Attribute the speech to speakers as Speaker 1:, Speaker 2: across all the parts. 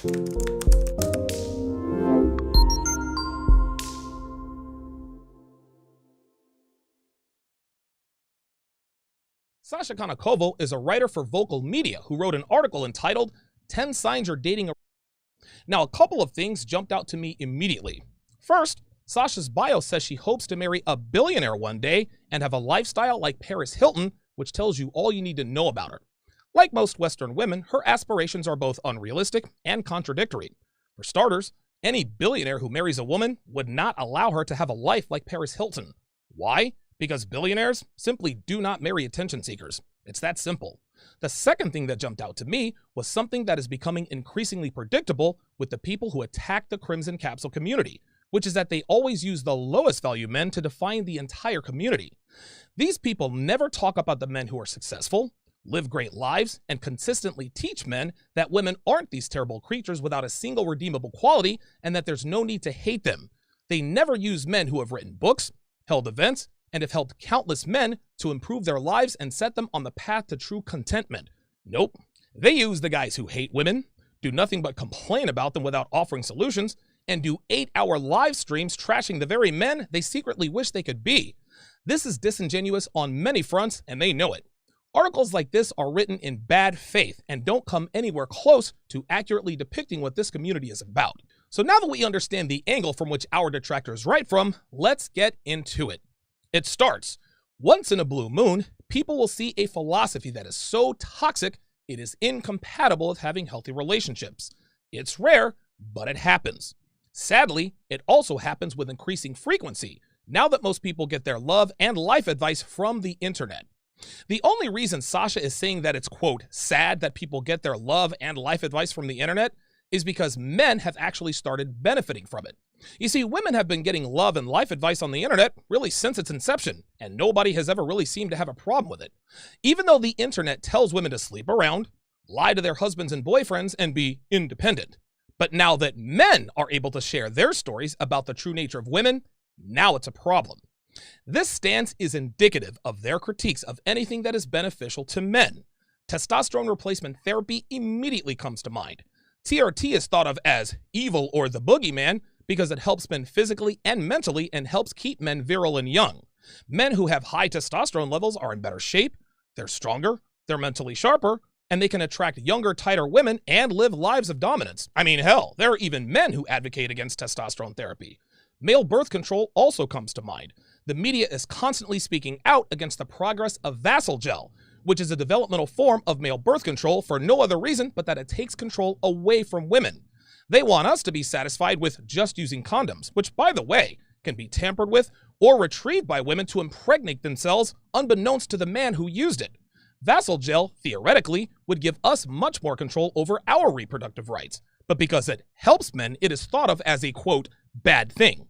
Speaker 1: Sasha Konakovo is a writer for Vocal Media who wrote an article entitled 10 Signs You're Dating a... Now, a couple of things jumped out to me immediately. First, Sasha's bio says she hopes to marry a billionaire one day and have a lifestyle like Paris Hilton, which tells you all you need to know about her. Like most Western women, her aspirations are both unrealistic and contradictory. For starters, any billionaire who marries a woman would not allow her to have a life like Paris Hilton. Why? Because billionaires simply do not marry attention seekers. It's that simple. The second thing that jumped out to me was something that is becoming increasingly predictable with the people who attack the Crimson Capsule community, which is that they always use the lowest value men to define the entire community. These people never talk about the men who are successful, live great lives, and consistently teach men that women aren't these terrible creatures without a single redeemable quality and that there's no need to hate them. They never use men who have written books, held events, and have helped countless men to improve their lives and set them on the path to true contentment. Nope. They use the guys who hate women, do nothing but complain about them without offering solutions, and do 8-hour live streams trashing the very men they secretly wish they could be. This is disingenuous on many fronts, and they know it. Articles like this are written in bad faith and don't come anywhere close to accurately depicting what this community is about. So now that we understand the angle from which our detractors write from, let's get into it. It starts, once in a blue moon, people will see a philosophy that is so toxic, it is incompatible with having healthy relationships. It's rare, but it happens. Sadly, it also happens with increasing frequency, now that most people get their love and life advice from the internet. The only reason Sasha is saying that it's, quote, sad that people get their love and life advice from the internet is because men have actually started benefiting from it. You see, women have been getting love and life advice on the internet really since its inception, and nobody has ever really seemed to have a problem with it. Even though the internet tells women to sleep around, lie to their husbands and boyfriends, and be independent. But now that men are able to share their stories about the true nature of women, now it's a problem. This stance is indicative of their critiques of anything that is beneficial to men. Testosterone replacement therapy immediately comes to mind. TRT is thought of as evil or the boogeyman because it helps men physically and mentally and helps keep men virile and young. Men who have high testosterone levels are in better shape, they're stronger, they're mentally sharper, and they can attract younger, tighter women and live lives of dominance. I mean, hell, there are even men who advocate against testosterone therapy. Male birth control also comes to mind. The media is constantly speaking out against the progress of Vassal gel, which is a developmental form of male birth control for no other reason but that it takes control away from women. They want us to be satisfied with just using condoms, which, by the way, can be tampered with or retrieved by women to impregnate themselves unbeknownst to the man who used it. Vassal gel, theoretically, would give us much more control over our reproductive rights, but because it helps men, it is thought of as a, quote, bad thing.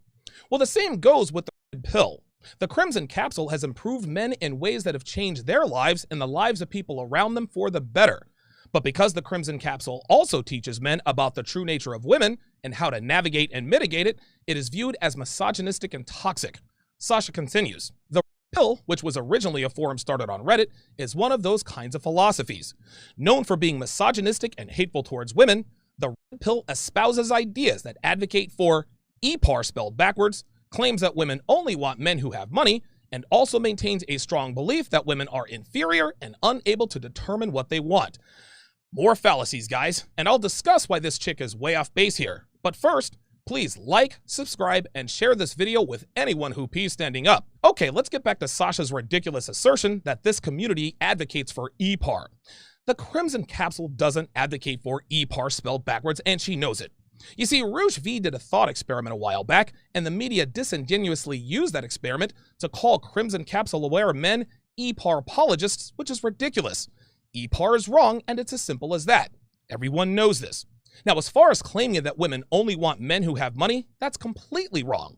Speaker 1: Well, the same goes with the red pill. The Crimson Capsule has improved men in ways that have changed their lives and the lives of people around them for the better. But because the Crimson Capsule also teaches men about the true nature of women and how to navigate and mitigate it, it is viewed as misogynistic and toxic. Sasha continues, the pill, which was originally a forum started on Reddit, is one of those kinds of philosophies. Known for being misogynistic and hateful towards women, the red pill espouses ideas that advocate for EPAR spelled backwards, claims that women only want men who have money, and also maintains a strong belief that women are inferior and unable to determine what they want. More fallacies, guys, and I'll discuss why this chick is way off base here. But first, please like, subscribe, and share this video with anyone who pees standing up. Okay, let's get back to Sasha's ridiculous assertion that this community advocates for EPAR. The Crimson Capsule doesn't advocate for EPAR spelled backwards, and she knows it. You see, Rouge V did a thought experiment a while back, and the media disingenuously used that experiment to call Crimson Capsule-aware men EPAR apologists, which is ridiculous. EPAR is wrong, and it's as simple as that. Everyone knows this. Now, as far as claiming that women only want men who have money, that's completely wrong.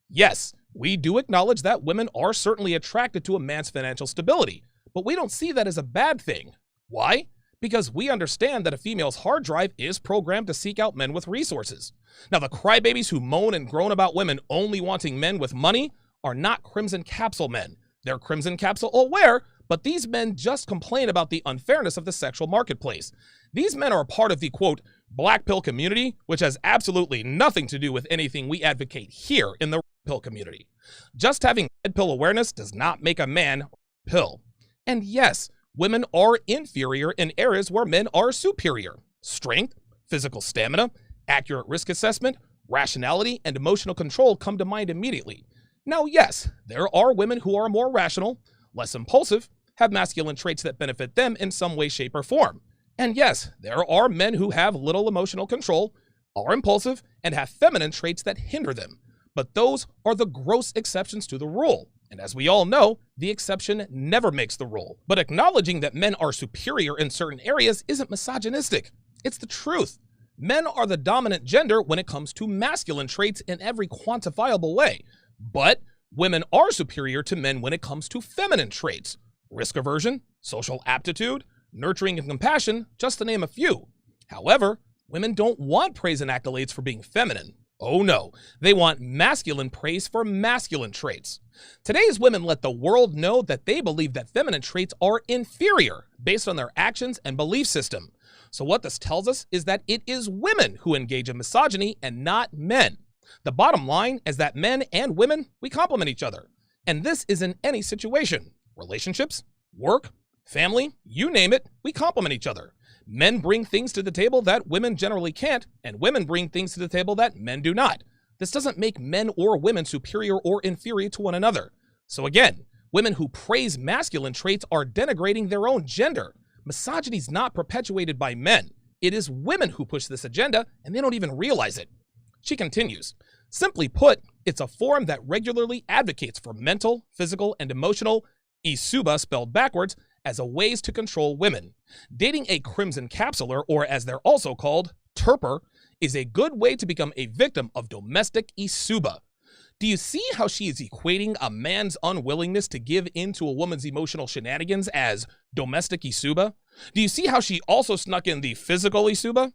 Speaker 1: Yes, we do acknowledge that women are certainly attracted to a man's financial stability, but we don't see that as a bad thing. Why? Because we understand that a female's hard drive is programmed to seek out men with resources. Now, the crybabies who moan and groan about women only wanting men with money are not Crimson Capsule men. They're Crimson Capsule aware, but these men just complain about the unfairness of the sexual marketplace. These men are a part of the, quote, black pill community, which has absolutely nothing to do with anything we advocate here in the pill community. Just having red pill awareness does not make a man pill. And yes, women are inferior in areas where men are superior. Strength, physical stamina, accurate risk assessment, rationality, and emotional control come to mind immediately. Now, yes, there are women who are more rational, less impulsive, have masculine traits that benefit them in some way, shape, or form. And yes, there are men who have little emotional control, are impulsive, and have feminine traits that hinder them. But those are the gross exceptions to the rule. And as we all know, the exception never makes the rule. But acknowledging that men are superior in certain areas isn't misogynistic. It's the truth. Men are the dominant gender when it comes to masculine traits in every quantifiable way. But women are superior to men when it comes to feminine traits. Risk aversion, social aptitude, nurturing and compassion, just to name a few. However, women don't want praise and accolades for being feminine. Oh no, they want masculine praise for masculine traits. Today's women let the world know that they believe that feminine traits are inferior based on their actions and belief system. So what this tells us is that it is women who engage in misogyny and not men. The bottom line is that men and women, we complement each other. And this is in any situation. Relationships, work, family, you name it, we complement each other. Men bring things to the table that women generally can't, and women bring things to the table that men do not. This doesn't make men or women superior or inferior to one another. So again, women who praise masculine traits are denigrating their own gender. Misogyny is not perpetuated by men. It is women who push this agenda, and they don't even realize it. She continues, simply put, it's a forum that regularly advocates for mental, physical, and emotional isuba spelled backwards as a ways to control women. Dating a crimson capsular, or as they're also called, terper, is a good way to become a victim of domestic isuba. Do you see how she is equating a man's unwillingness to give in to a woman's emotional shenanigans as domestic isuba? Do you see how she also snuck in the physical isuba?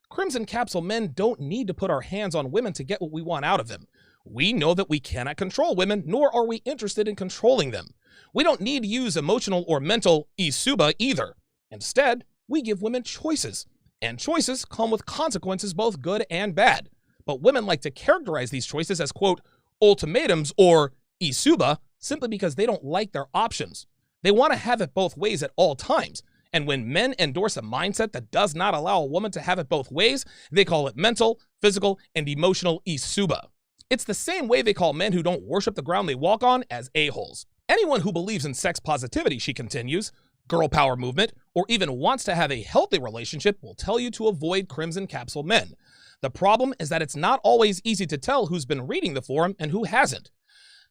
Speaker 1: Crimson capsule men don't need to put our hands on women to get what we want out of them. We know that we cannot control women, nor are we interested in controlling them. We don't need to use emotional or mental isuba either. Instead, we give women choices, and choices come with consequences both good and bad. But women like to characterize these choices as, quote, ultimatums or isuba simply because they don't like their options. They want to have it both ways at all times. And when men endorse a mindset that does not allow a woman to have it both ways, they call it mental, physical, and emotional isuba. It's the same way they call men who don't worship the ground they walk on as a-holes. Anyone who believes in sex positivity, she continues, girl power movement, or even wants to have a healthy relationship will tell you to avoid crimson capsule men. The problem is that it's not always easy to tell who's been reading the forum and who hasn't.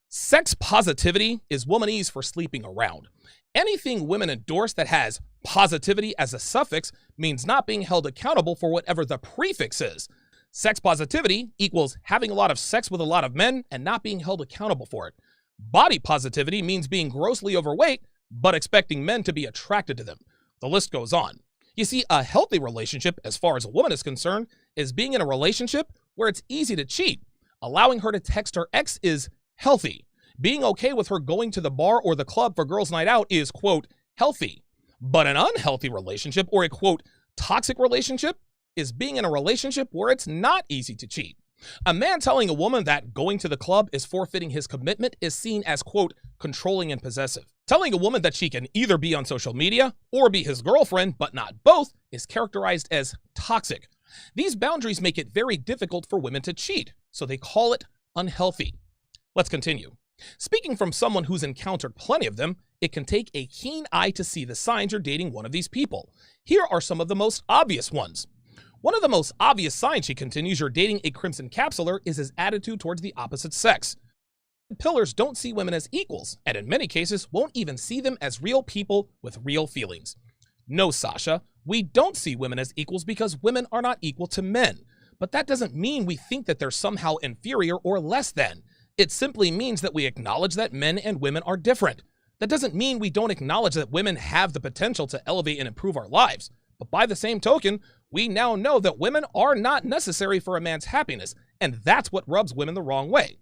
Speaker 1: Sex positivity is womanese for sleeping around. Anything women endorse that has positivity as a suffix means not being held accountable for whatever the prefix is. Sex positivity equals having a lot of sex with a lot of men and not being held accountable for it. Body positivity means being grossly overweight, but expecting men to be attracted to them. The list goes on. You see, a healthy relationship, as far as a woman is concerned, is being in a relationship where it's easy to cheat. Allowing her to text her ex is healthy. Being okay with her going to the bar or the club for girls' night out is, quote, healthy. But an unhealthy relationship, or a, quote, toxic relationship, is being in a relationship where it's not easy to cheat. A man telling a woman that going to the club is forfeiting his commitment is seen as, quote, controlling and possessive. Telling a woman that she can either be on social media or be his girlfriend, but not both, is characterized as toxic. These boundaries make it very difficult for women to cheat, so they call it unhealthy. Let's continue. Speaking from someone who's encountered plenty of them, it can take a keen eye to see the signs you're dating one of these people. Here are some of the most obvious ones. One of the most obvious signs, she continues, you're dating a crimson capsular is his attitude towards the opposite sex. Pillars don't see women as equals, and in many cases won't even see them as real people with real feelings. No, Sasha, we don't see women as equals because women are not equal to men. But that doesn't mean we think that they're somehow inferior or less than. It simply means that we acknowledge that men and women are different. That doesn't mean we don't acknowledge that women have the potential to elevate and improve our lives. But by the same token, we now know that women are not necessary for a man's happiness, and that's what rubs women the wrong way.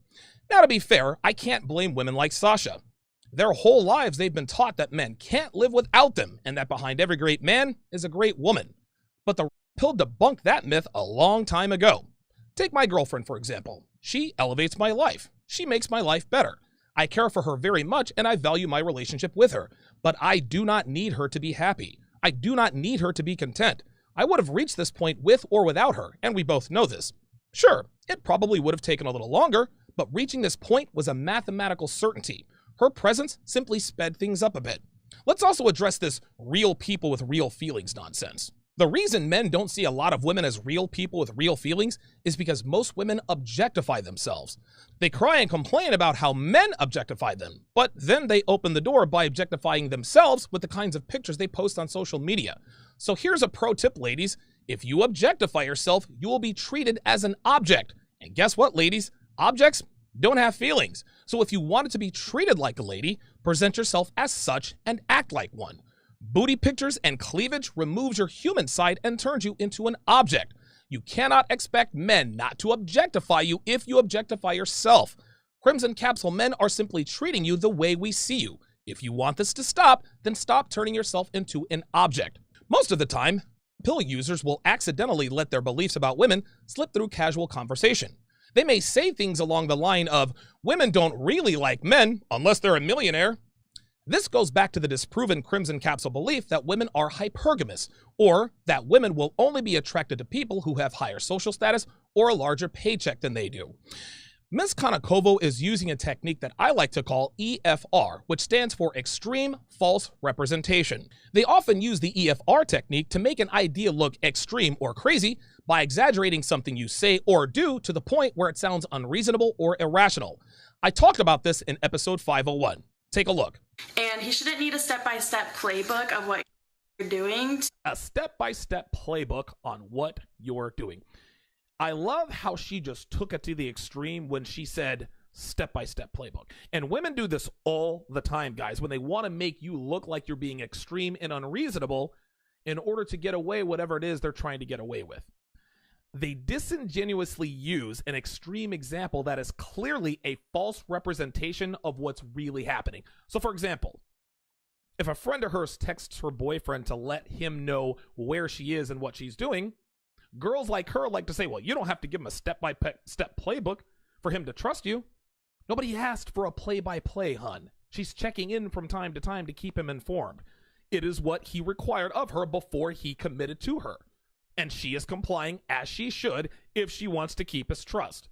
Speaker 1: Now, to be fair, I can't blame women like Sasha. Their whole lives they've been taught that men can't live without them, and that behind every great man is a great woman. But the Pill debunked that myth a long time ago. Take my girlfriend, for example. She elevates my life. She makes my life better. I care for her very much and I value my relationship with her, but I do not need her to be happy. I do not need her to be content. I would have reached this point with or without her, and we both know this. Sure, it probably would have taken a little longer, but reaching this point was a mathematical certainty. Her presence simply sped things up a bit. Let's also address this real people with real feelings nonsense. The reason men don't see a lot of women as real people with real feelings is because most women objectify themselves. They cry and complain about how men objectify them, but then they open the door by objectifying themselves with the kinds of pictures they post on social media. So here's a pro tip, ladies. If you objectify yourself, you will be treated as an object. And guess what, ladies? Objects don't have feelings. So if you wanted to be treated like a lady, present yourself as such and act like one. Booty pictures and cleavage removes your human side and turns you into an object. You cannot expect men not to objectify you if you objectify yourself. Crimson Capsule men are simply treating you the way we see you. If you want this to stop, then stop turning yourself into an object. Most of the time, pill users will accidentally let their beliefs about women slip through casual conversation. They may say things along the line of, women don't really like men unless they're a millionaire. This goes back to the disproven Crimson Capsule belief that women are hypergamous, or that women will only be attracted to people who have higher social status or a larger paycheck than they do. Ms. Konakovo is using a technique that I like to call EFR, which stands for Extreme False Representation. They often use the EFR technique to make an idea look extreme or crazy by exaggerating something you say or do to the point where it sounds unreasonable or irrational. I talked about this in episode 501. Take a look.
Speaker 2: And he shouldn't need a step-by-step playbook of what you're doing.
Speaker 1: A step-by-step playbook on what you're doing. I love how she just took it to the extreme when she said step-by-step playbook. And women do this all the time, guys, when they want to make you look like you're being extreme and unreasonable in order to get away whatever it is they're trying to get away with. They disingenuously use an extreme example that is clearly a false representation of what's really happening. So, for example, if a friend of hers texts her boyfriend to let him know where she is and what she's doing, girls like her like to say, well, you don't have to give him a step-by-step playbook for him to trust you. Nobody asked for a play-by-play, hun. She's checking in from time to time to keep him informed. It is what he required of her before he committed to her. And she is complying as she should if she wants to keep his trust.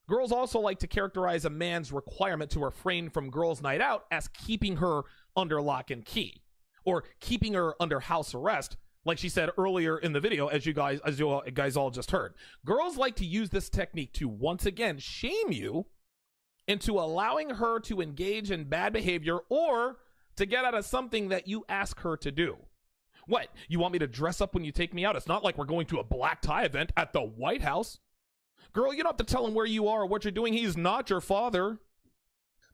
Speaker 1: Girls also like to characterize a man's requirement to refrain from girls' night out as keeping her under lock and key, or keeping her under house arrest, like she said earlier in the video, as you guys all just heard. Girls like to use this technique to once again shame you into allowing her to engage in bad behavior or to get out of something that you ask her to do. What, you want me to dress up when you take me out? It's not like we're going to a black tie event at the White House. Girl, you don't have to tell him where you are or what you're doing. He's not your father.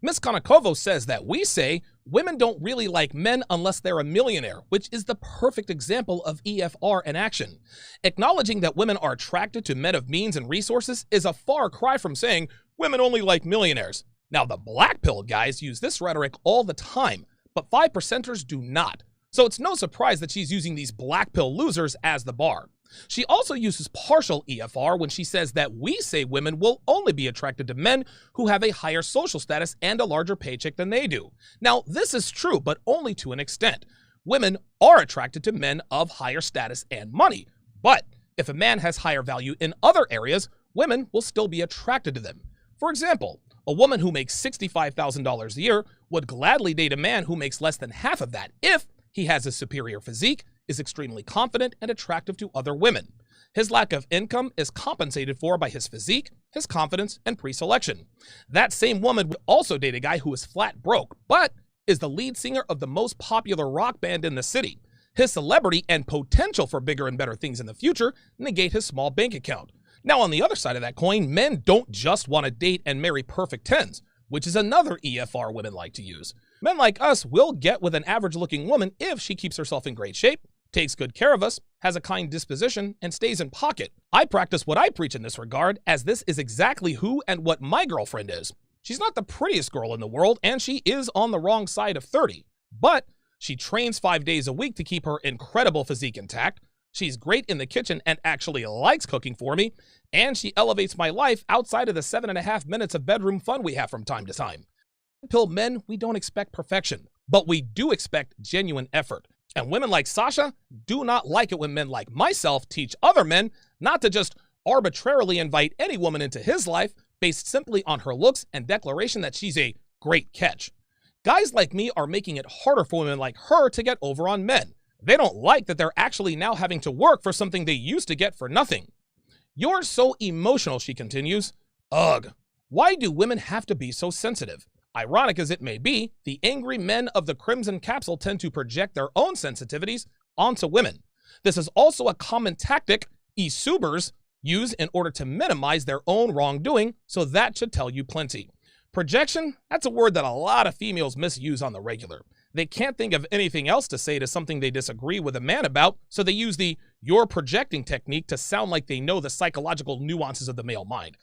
Speaker 1: Ms. Konakovo says that we say women don't really like men unless they're a millionaire, which is the perfect example of EFR in action. Acknowledging that women are attracted to men of means and resources is a far cry from saying women only like millionaires. Now, the black pill guys use this rhetoric all the time, but 5%ers do not. So it's no surprise that she's using these black pill losers as the bar. She also uses partial EFR when she says that we say women will only be attracted to men who have a higher social status and a larger paycheck than they do. Now, this is true, but only to an extent. Women are attracted to men of higher status and money. But if a man has higher value in other areas, women will still be attracted to them. For example, a woman who makes $65,000 a year would gladly date a man who makes less than half of that if he has a superior physique, is extremely confident and attractive to other women. His lack of income is compensated for by his physique, his confidence, and pre-selection. That same woman would also date a guy who is flat broke, but is the lead singer of the most popular rock band in the city. His celebrity and potential for bigger and better things in the future negate his small bank account. Now, on the other side of that coin, men don't just want to date and marry perfect tens, which is another EFR women like to use. Men like us will get with an average-looking woman if she keeps herself in great shape, takes good care of us, has a kind disposition, and stays in pocket. I practice what I preach in this regard, as this is exactly who and what my girlfriend is. She's not the prettiest girl in the world, and she is on the wrong side of 30. But she trains 5 days a week to keep her incredible physique intact. She's great in the kitchen and actually likes cooking for me, and she elevates my life outside of the 7.5 minutes of bedroom fun we have from time to time. Pill men, we don't expect perfection, but we do expect genuine effort. And women like Sasha do not like it when men like myself teach other men not to just arbitrarily invite any woman into his life based simply on her looks and declaration that she's a great catch. Guys like me are making it harder for women like her to get over on men. They don't like that they're actually now having to work for something they used to get for nothing. You're so emotional, she continues. Ugh. Why do women have to be so sensitive? Ironic as it may be, the angry men of the Crimson Capsule tend to project their own sensitivities onto women. This is also a common tactic e-subers use in order to minimize their own wrongdoing, so that should tell you plenty. Projection, that's a word that a lot of females misuse on the regular. They can't think of anything else to say to something they disagree with a man about, so they use the "you're projecting" technique to sound like they know the psychological nuances of the male mind.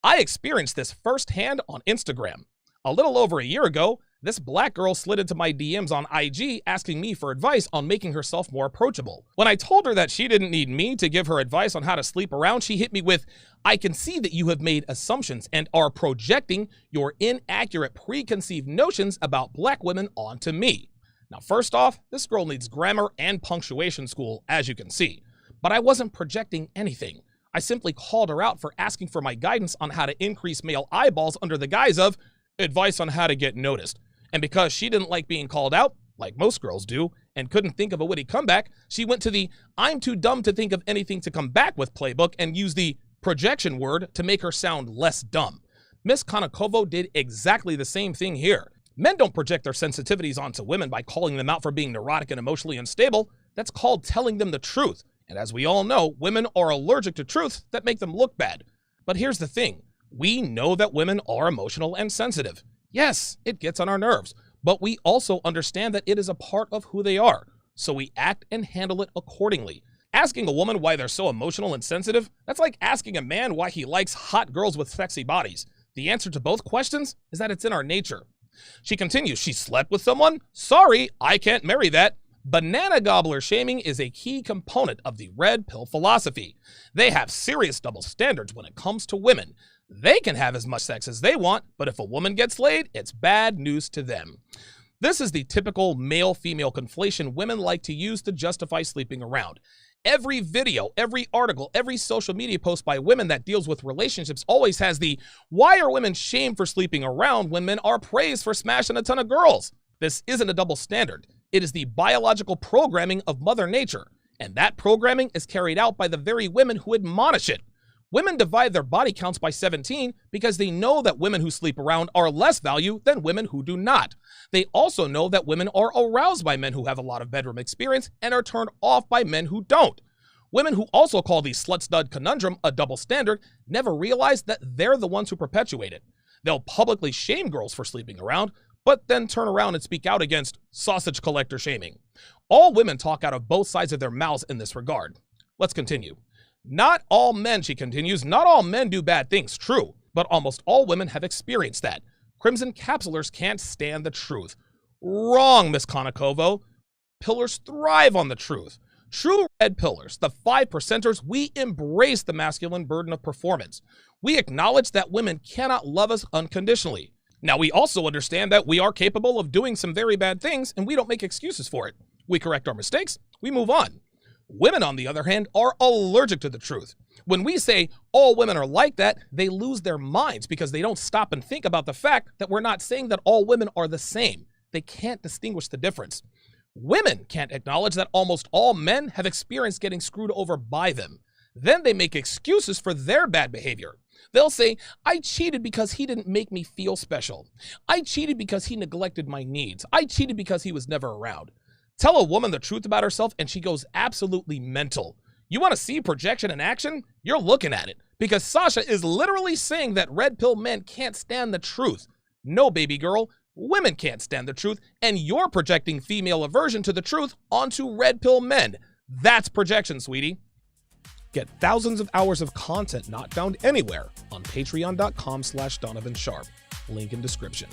Speaker 1: I experienced this firsthand on Instagram. A little over a year ago, this black girl slid into my DMs on IG asking me for advice on making herself more approachable. When I told her that she didn't need me to give her advice on how to sleep around, she hit me with, "I can see that you have made assumptions and are projecting your inaccurate preconceived notions about black women onto me." Now, first off, this girl needs grammar and punctuation school, as you can see. But I wasn't projecting anything. I simply called her out for asking for my guidance on how to increase male eyeballs under the guise of advice on how to get noticed. And because she didn't like being called out, like most girls do, and couldn't think of a witty comeback, she went to the "I'm too dumb to think of anything to come back with" playbook and used the projection word to make her sound less dumb. Miss Konakovo did exactly the same thing here. Men don't project their sensitivities onto women by calling them out for being neurotic and emotionally unstable. That's called telling them the truth. And as we all know, women are allergic to truths that make them look bad. But here's the thing. We know that women are emotional and sensitive. Yes, it gets on our nerves, but we also understand that it is a part of who they are, so we act and handle it accordingly. Asking a woman why they're so emotional and sensitive, that's like asking a man why he likes hot girls with sexy bodies. The answer to both questions is that it's in our nature. She continues, "She slept with someone? Sorry, I can't marry that." Banana gobbler shaming is a key component of the red pill philosophy. They have serious double standards when it comes to women. They can have as much sex as they want, but if a woman gets laid, it's bad news to them. This is the typical male-female conflation women like to use to justify sleeping around. Every video, every article, every social media post by women that deals with relationships always has the "why are women shamed for sleeping around when men are praised for smashing a ton of girls?" This isn't a double standard. It is the biological programming of Mother Nature, and that programming is carried out by the very women who admonish it. Women divide their body counts by 17 because they know that women who sleep around are less value than women who do not. They also know that women are aroused by men who have a lot of bedroom experience and are turned off by men who don't. Women who also call the slut-stud conundrum a double standard never realize that they're the ones who perpetuate it. They'll publicly shame girls for sleeping around, but then turn around and speak out against sausage collector shaming. All women talk out of both sides of their mouths in this regard. Let's continue. Not all men, she continues, not all men do bad things, true, but almost all women have experienced that. Crimson Capsulers can't stand the truth. Wrong, Miss Konakovo. Pillars thrive on the truth. True red pillars, the 5%ers, we embrace the masculine burden of performance. We acknowledge that women cannot love us unconditionally. Now, we also understand that we are capable of doing some very bad things, and we don't make excuses for it. We correct our mistakes, we move on. Women, on the other hand, are allergic to the truth. When we say all women are like that, they lose their minds because they don't stop and think about the fact that we're not saying that all women are the same. They can't distinguish the difference. Women can't acknowledge that almost all men have experienced getting screwed over by them. Then they make excuses for their bad behavior. They'll say, "I cheated because he didn't make me feel special. I cheated because he neglected my needs. I cheated because he was never around." Tell a woman the truth about herself and she goes absolutely mental. You want to see projection in action? You're looking at it, because Sasha is literally saying that red pill men can't stand the truth. No, baby girl, women can't stand the truth, and you're projecting female aversion to the truth onto red pill men. That's projection, sweetie. Get thousands of hours of content not found anywhere on patreon.com/Donovan Sharp. Link in description.